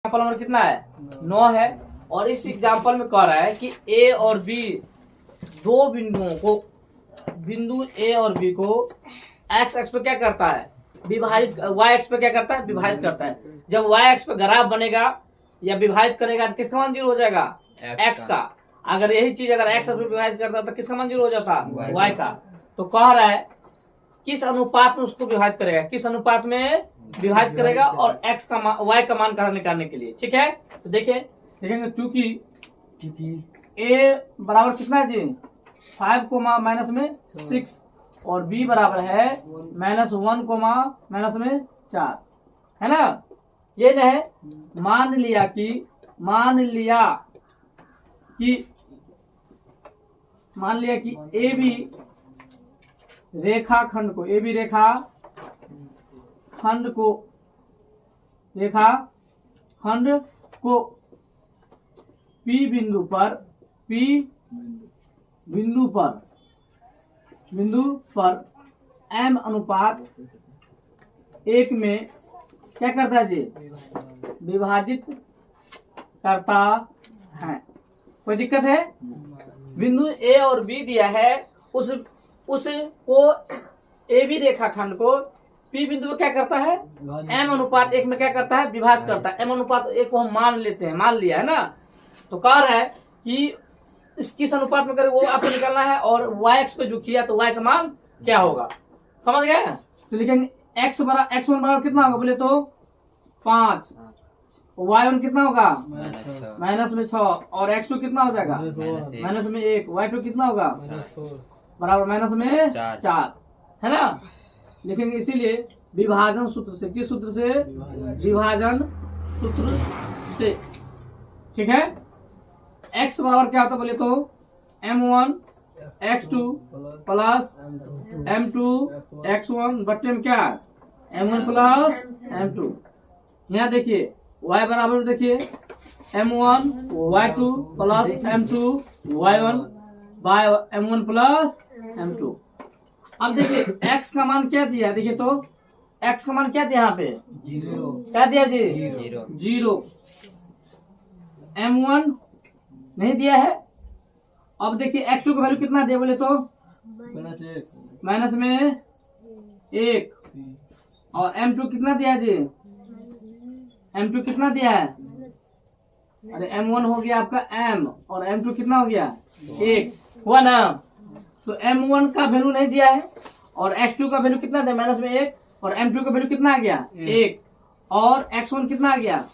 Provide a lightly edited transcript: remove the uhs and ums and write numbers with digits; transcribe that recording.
Example number कितना है 9 है। और इस एग्जाम्पल में कह रहा है कि ए और बी दो बिंदुओं को, बिंदु ए और बी को एक्स एक्स पे क्या करता है विभाजित, वाई एक्स पे क्या करता है विभाजित करता है। जब वाई एक्स पे ग्राफ बनेगा या विभाजित करेगा तो किसका मान 0 हो जाएगा एक्स का। अगर यही चीज अगर एक्स पे विभाजित करता तो किसका मान 0 हो जाता वाई का। तो कह रहा है किस अनुपात में उसको विभाजित करेगा, किस अनुपात में विभाजित करेगा और एक्स का मान वाई का मान निकालने के लिए। ठीक है, तो देखिए देखेंगे चूंकि ए बराबर कितना है जी 5 कोमा माइनस में 6 और बी बराबर है -1 कोमा माइनस में 4 है ना। ये न है मान लिया कि ए बी रेखाखंड को पी बिंदु पर m अनुपात 1 में क्या करता है जी विभाजित करता है। कोई दिक्कत है? बिंदु ए और बी दिया है, उसको ए बी रेखाखंड को पी बिंदु में क्या करता है m अनुपात 1 में क्या करता है विभाजित करता है। m अनुपात 1 को हम मान लिया है ना। तो कह रहा है कि इस किस अनुपात में करे वो आपको निकालना है और y एक्स पे जो किया तो y का मान क्या होगा, समझ गए। तो लिखेंगे x1 बराबर कितना होगा बोले तो 5, y1 कितना होगा -6 और x2 कितना हो जाएगा -1, y2 कितना होगा बराबर -4 है ना। लिखेंगे इसीलिए विभाजन सूत्र से, किस सूत्र से विभाजन सूत्र से। ठीक है, x बराबर क्या होता है बोले तो m1 x2 plus m2 x1 बट्टे में क्या m1 प्लस m2। यहाँ देखिए y बराबर देखिए m1 y2 plus m2 y1 bye m1 plus m2। अब देखिए x का मान क्या दिया, देखिए तो x का मान क्या दिया यहाँ पे 0, क्या दिया जी 0। m1 नहीं दिया है। अब देखिए x2 का वैल्यू कितना दिया बोले तो माइनस में 1 और m2 कितना दिया जी m2 कितना दिया है, अरे m1 हो गया आपका m और m2 कितना हो गया 1 हुआ ना। तो m1 का वैल्यू नहीं दिया है और x2 का वैल्यू कितना दिया -1 और m2 का वैल्यू कितना आ गया 1 और x1 कितना आ गया